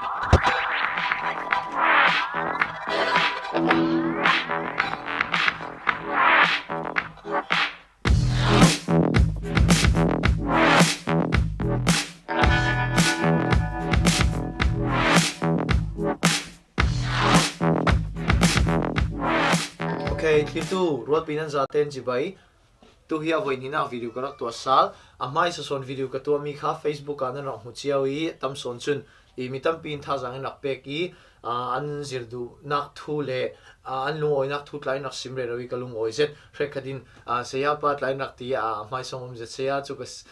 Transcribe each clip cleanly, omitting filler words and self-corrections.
Okay, itu ruat pinan zaten jibai. Tu hi avoin hina video karak tua sal. Amai sa son video katua mi kha Facebook ana rong huchiawi tam son chun. I mitam pin tha zang nak pek I an zirdu nak thu le an lungoi nak thu tlai nak simre rawi kalung oi zet rekadin seya pa tlai nak ti mai songom zet seya chukas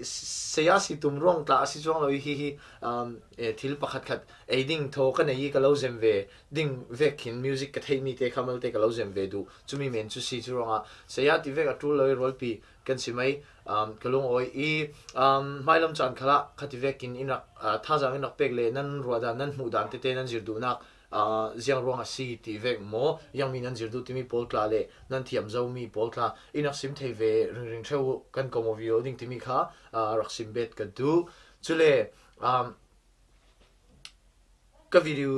seya si tum rong tla si chong lawi hi thil pakhat khat aiding tho ka nei ka lo zem ve ding vekin music ka thei mi te khamal te ka lo zem ve du chumi men chu si chu ronga seya ti ve ka tu loi rol pi kan simai kalung oi mai lam chan khala khati vekin ina tha jang ina pek le nan ruada nan mu dan te nan zir du nak ziang ronga si ti vek mo yang mi nan zir du ti mi pol kla le nan thiam zo mi pol kla ina sim thei ve ring ring theu kan komo video ding ti mi kha rak sim bet ka du chule ka video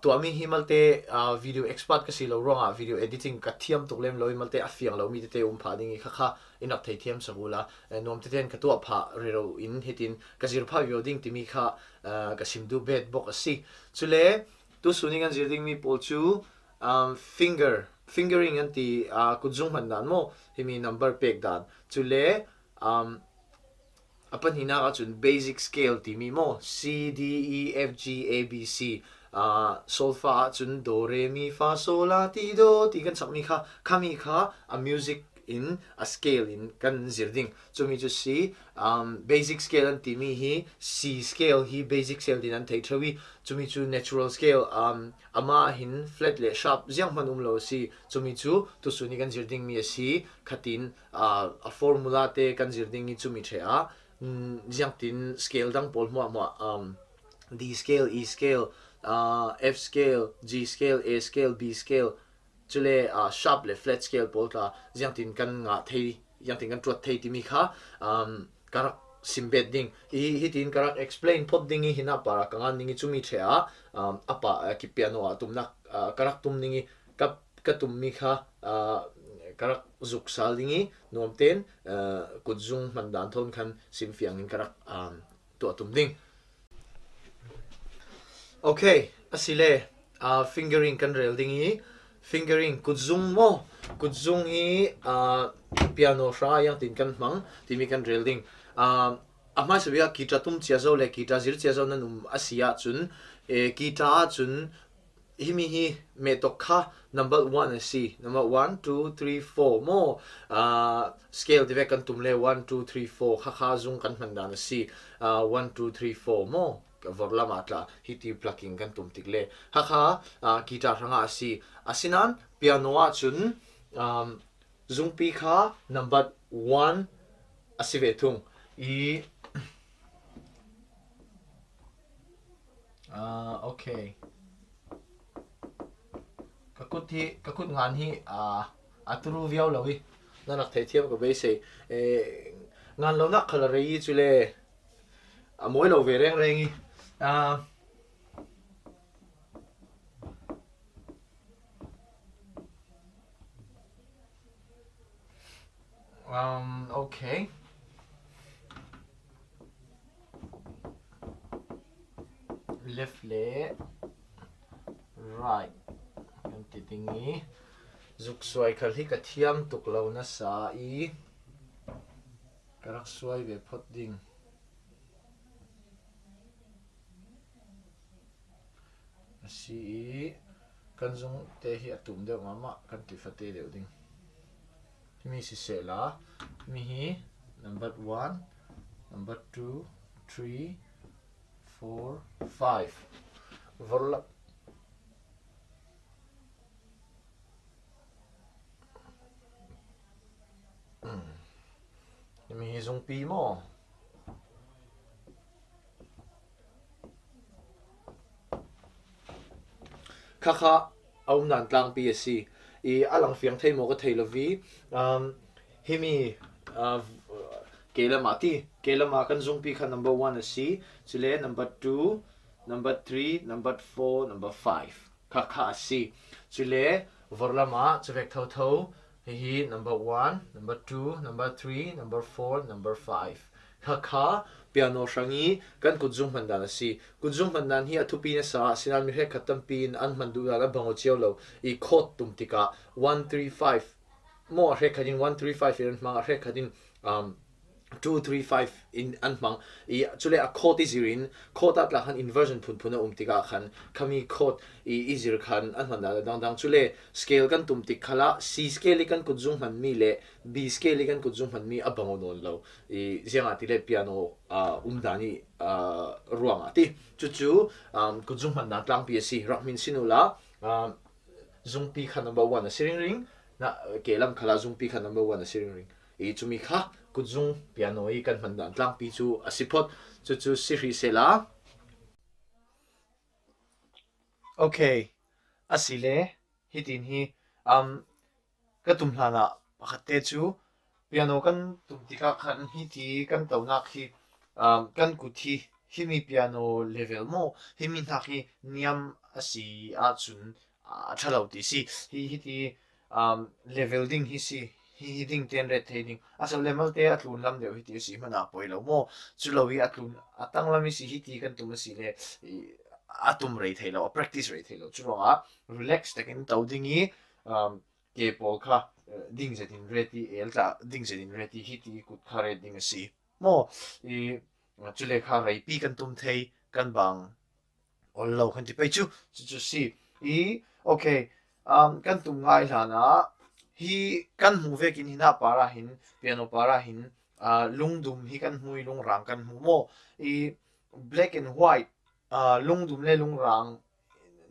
to ami himalte video expert ka silo ronga video editing ka thiam tuklem loi malte afiang lo mi te pha ding kha kha inak thei thiam sabula nom te ten ka to pha rero in hitin ka zir pha video ding ti mi kha ka sim du bet bok asi chule tu suning an zir ding mi pol chu fingering anti kujung man dan mo himi number pek dan chule apan hina ka chun basic scale ti mi mo C D E F G A B C sol fa chun do re mi fa sol la ti do ti kan sak mi kha khami kha a music in a scale in kan zirding chumi chu si basic scale an ti mi hi C scale hi basic scale din an thei thawi chumi chu natural scale ama hin flat le sharp ziang manum lo si chumi chu tu suni kan zirding mi si khatin a formula te kan zirding ni chumi thea ziang tin scale dang pol mo D scale E scale F scale G scale A scale B scale chule sharp le flat scale polka jiang tin kan nga thei yang tin kan trot thei ti mi kha karak simbet ding hi tin karak explain pop ding hi hina para kangan ningi chumi thea apa ki piano tumna karak tum ningi kap katum mi kha karak zuk sal dingi nomten kudzung mandan thon khan simfiang in karak to tum ding. Okay, asile fingering kan rel dingi fingering kudzung mo kudzung hi piano sha yang tin kan mang timi kan rel ding amai sabia kita tum chia zo le kita zir chia zo nanum asia chun kita chun himi hi me to kha number 1 asi number 1 2 3 4 mo scale de kan tum le 1 2 3 4 kha kha zung kan man dan asi 1 2 3 4 mo vorla matla hiti plucking kan tum tikle ha kha guitar ranga asi asinan piano a chun zungpi kha number 1 asive thung I okay kakut ngan hi aturu viau lawi nanak thei thiam ko be se ngan lo nak khala rei chule moi lo ve reng rengi okay left le right kan ti tingi zuk suai khal hi ka thiam tuk lo na sa I karak suai ve phot ding si kan zung te hi atum de mama kan ti fate de ding mi si se la mi hi number 1 number 2 3 4 5 vorla mi hi zung pi mo kha aum nan tlang PSC I alang fiang thei mo ka thei lovi himi kelama kan zung pi kha number 1 asi chile number 2 number 3 number 4 number 5 kha kha si chule vorlama chevek tho tho hi number 1 number 2 number 3 number 4 number 5 kha kha piano shangi kan kuzung mandan si kuzung mandan hi athupi na sa sinan mi he khatam pin an mandu la bango chiao lo I khot tum tika 135 mo he khadin 135 in ma he khadin 235 in anmang I chule a chord is in chord at la han inversion phun phuna tika khan kami chord I easier khan anman da dang dang chule scale kan tum tik khala C scale kan kuzung man mi le B scale kan kuzung man mi abango non lo I zianga ti le piano dani ruang ati chu kuzung man na tlang pi si rakmin sinula zung pi khan number 1 a siring ring na kelam khala zung pi khan number 1 a siring ring I chumi kha kuzung piano I kan mandan tlang pi chu asipot chu siri sela okay asile hitin hi katum hlana pakhatte chu piano kan tumtika khan hi ti kan tawnak hi kan kuthi himi piano level mo himi thaki niam asi a chun thalo ti si hi ti level ding hi si hi ding ten red thading asal level te atlun lam deu hi ti si mana poilo mo chulowi atlun atang lami si hi ti kan tum si le atum rei thailo practice rei thailo churonga relax takin tawdingi ke pol kha ding zetin reti elta ding zetin reti hi ti kut khare ding si mo I chule kha rei pi kan tum thei kan bang ol lo khan ti pe chu si I okay kan tum ngai hlana hi kan mu vekin hina para hin piano para hin lungdum hi kan hui lung rang kan mu mo I black and white lungdum le lung rang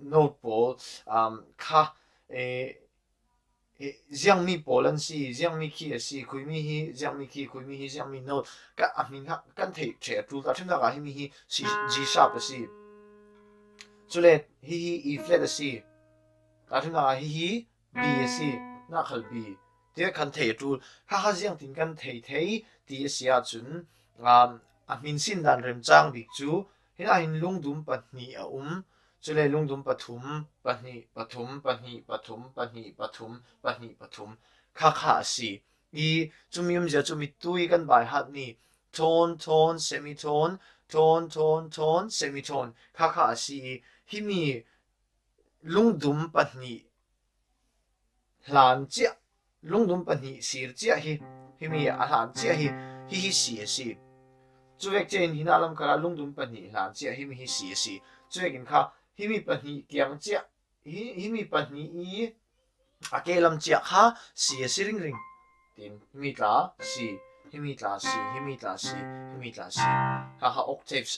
note ball kha jiang mi polan si jiang mi ki si kui mi hi jiang mi ki kui mi hi jiang mi note ka amin ha kan thei che tu ta thina ga hi mi hi si G sharp si chule hi E flat si ta thina ga hi B si na khal B te kan thei tu ha jiang tin kan thei ti sia chun amin sin dan rem chang bi chu hina hin lungdum patni a chule lungdum pathum pahni pathum pahni pathum pahni pathum pahni pathum kha kha si I chumium ja chumi tui kan bai hat ni tone tone semitone tone tone tone semitone kha kha si himi lungdum pahni hlan chia lungdum pahni sir chia hi himi a hlan chia hi si chuwek chen hinalam kala lungdum pahni hlan chia himi hi si chuwekin kha himi pahni kiang chia himi pahni I akelam chia kha si ring ring tin himi tla si himi tla si himi tla si himi tla si ha octaves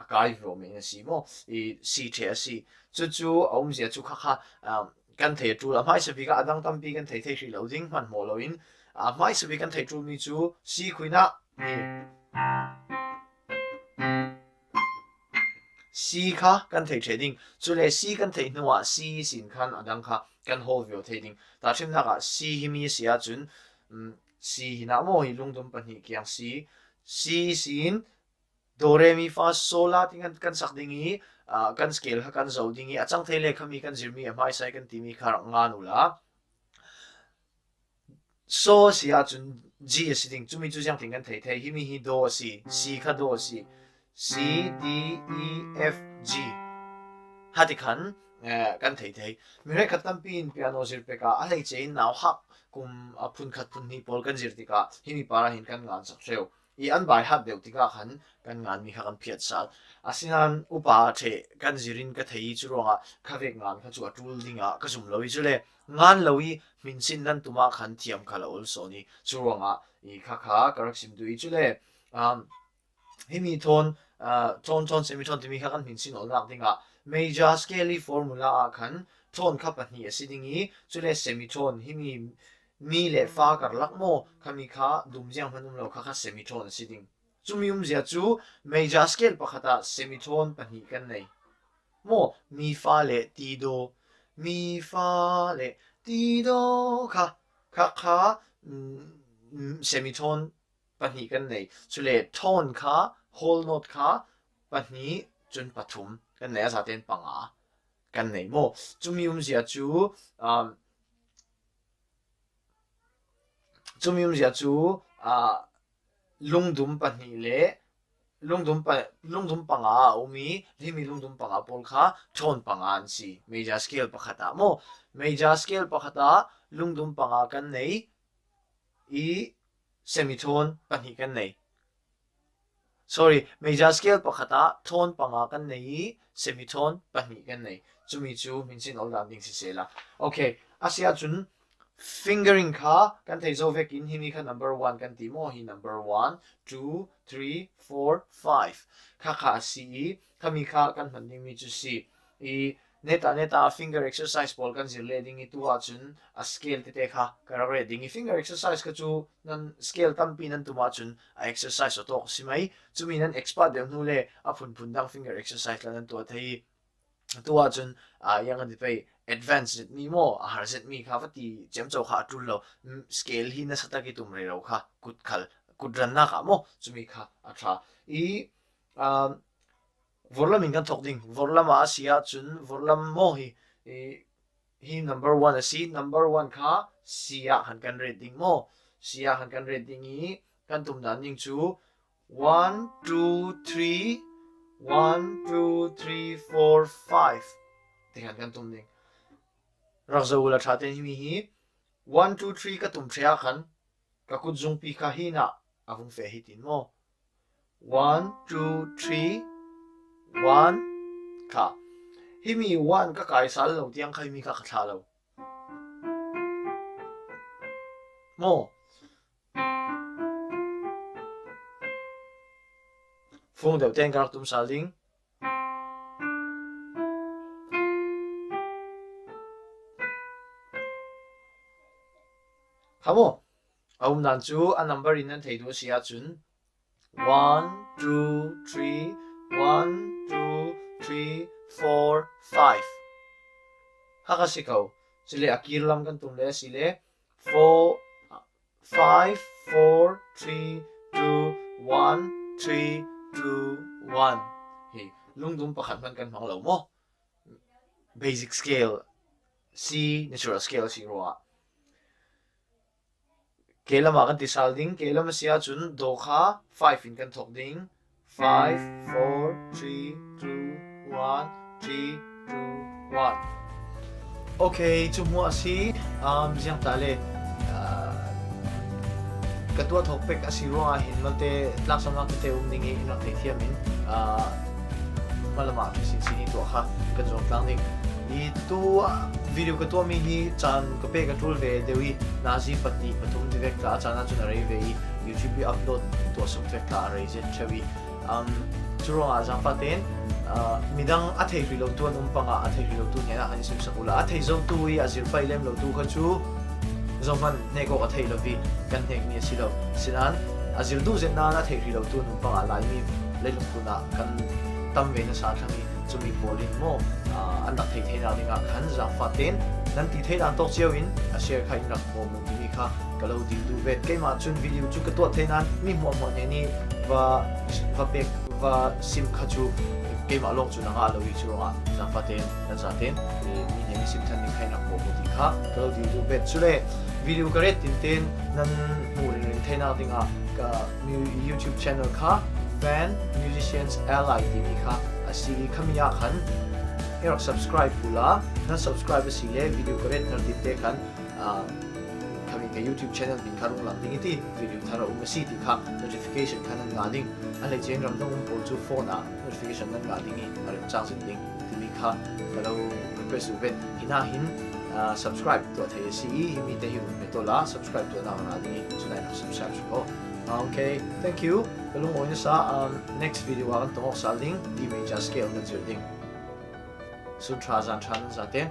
akai ro me si mo I si the si chu aum zia chu kha kan thei tu la mai se bi ka adang tam bi kan thei ri loading man mo lo in mai se bi kan thei tu mi chu si khuina si kha kan thei trading chule si kan thei nuwa si sin khan adang kha kan hol view trading ta chim na ga si himi sia chun si hina mo hi lungdum pani kyang si sin do re mi fa sol la ting kan sak dingi kan scale ha kan zo dingi achang thei le khami kan zirmi mai sai kan ti mi khar nga nu la so sia chun G sitting chumi chu jang ting kan thei himi hi do si kha do C D E F G hati khan kan thei mi re khatam pin piano zir pe ka a lei chein naw hak kum phun khat phun ni pol kan zir tika himi para hin kan ngan sak reu I an bai hat deu tika khan kan ngan mi kha kan phiat sal asinan upa the kan zirin ka thei churonga khavek ngan kha chu atul dinga ka zum loi chule ngan loi min sin nan tuma khan thiam khala ol so ni churonga I kha karak sim dui chule himi ton semitone timi kha kan min sin ol rak dinga major scale formula khan ton kha pahni asidingi chule semitone himi mi le fa kar lakmo khami kha dumjiang hanum lo kha semitone asiding chumium zia chu major scale pakhata semitone pahni kan nei mo mi fa le ti do mi fa le ti do kha semitone pahni kan nei chule tone kha whole note kha pahni chun pathum kan nei za ten panga kan nei mo chumium zia chu chumium zia chu lungdum pahnih le lungdum panga umi himi lungdum panga pol kha thon panga an si major scale pakhata mo major scale pakhata lungdum panga kan nei i semitone pahnih kan nei sorry major scale pakhata thon panga kan nei semitone pahnih kan nei chumi chu minsin ol dang ding si sela okay asia chun fingering kha kan thei zo vekin himi kha number 1 kan ti mo hi number 1 2 3 4 5 kha si kami kha kan hmaning mi chu si I neta finger exercise bol kan zir le ding I tuwa chun a scale te kha karare ding I finger exercise ka chu nan scale tampi nan tuma chun a exercise otok simai chumi nan expert dem nu le a phun dang finger exercise la nan to thei tuwa chun yang an pe advanced mi mo a har set mi kha fati chem chau kha tul lo scale hi na sata ki tum re ro kha kut khal kudran na kha mo chumi kha a tha I vorlam ingan thok ding vorlam a sia chun vorlam mo hi number 1 asi number 1 kha sia han kan rating mo sia han kan rating I kan tum dan ning chu 1 2 3 1 2 3 4 5 tihan kan tum ding rakzawula thaten himi hi 1 2 3 ka tum thria khan ka kut zung pi kha hi na avung fe hi tin mo 1 2 3 1 ka himi 1 ka kai sal lo tiang khai mi ka kha lo mo phung đầu tiên các tum sal ding Hamo nan chu a number in an thei do sia chun 1 2 3 1 2 3 4 5 haka sikau sile akirlam kan tum le sile 4 5 4 3 2 1 3 2 1 hi lungdum pakhat man kan mang lo mo basic scale C natural scale si ro kelama kan ti sal ding kelama sia chun do kha 5 in kan thok ding 5 4 3 2 1 3 2 1 okay chumwa si jiang tale katua thokpek asiro a hinmalte laksama te umningi inak te thiamin malama sin sin to kha kanjong tlang ding I tu video katua mi hi chan kape ka tul ve dewi nazi pati patum direct la chana chuna rei ve YouTube upload to software ka rei je chawi churo a jang paten midang athei rilo tu num panga athei rilo tu nya ani sim sakula athei zong tu I azir failem lo tu kha chu zoman nego athei lo vi kan nek ni silo sinan azir du zen na athei rilo tu num panga lai mi leilung tu na kan tam ve na sa thangi chumi polin mo andak thei thei na dinga khan za faten nan ti thei dan tok chiawin a share kha inak mo mu mi kha kalo dil du vet ke ma chun video chu ka to thei nan mi mo mo ne ni va pek va sim kha chu ke ma long chu na nga lo I chu nga za faten nan za ten mi ne mi sim than ni kha inak mo mu ti kha kalo dil du vet chu le video ka ret tin ten nan mu rin thei na dinga ka YouTube channel kha Fan Musicians Ally TV kha asili kamiya khan erok subscribe pula na subscribe sile video ko ret nar dite kan kami ka YouTube channel bin karung lang ding iti video thara umasi ti kha notification kan nga ding ale chen ram dong pol chu phone a notification nan nga ding are chang sin ding ti kha kalau request ubet hinahin subscribe to the si himi te hi metola subscribe to na nga ding sunai na subscribe ko okay thank you kalung mo sa next video akan tungok sa ding di major scale na ding sun trazan chan sa ten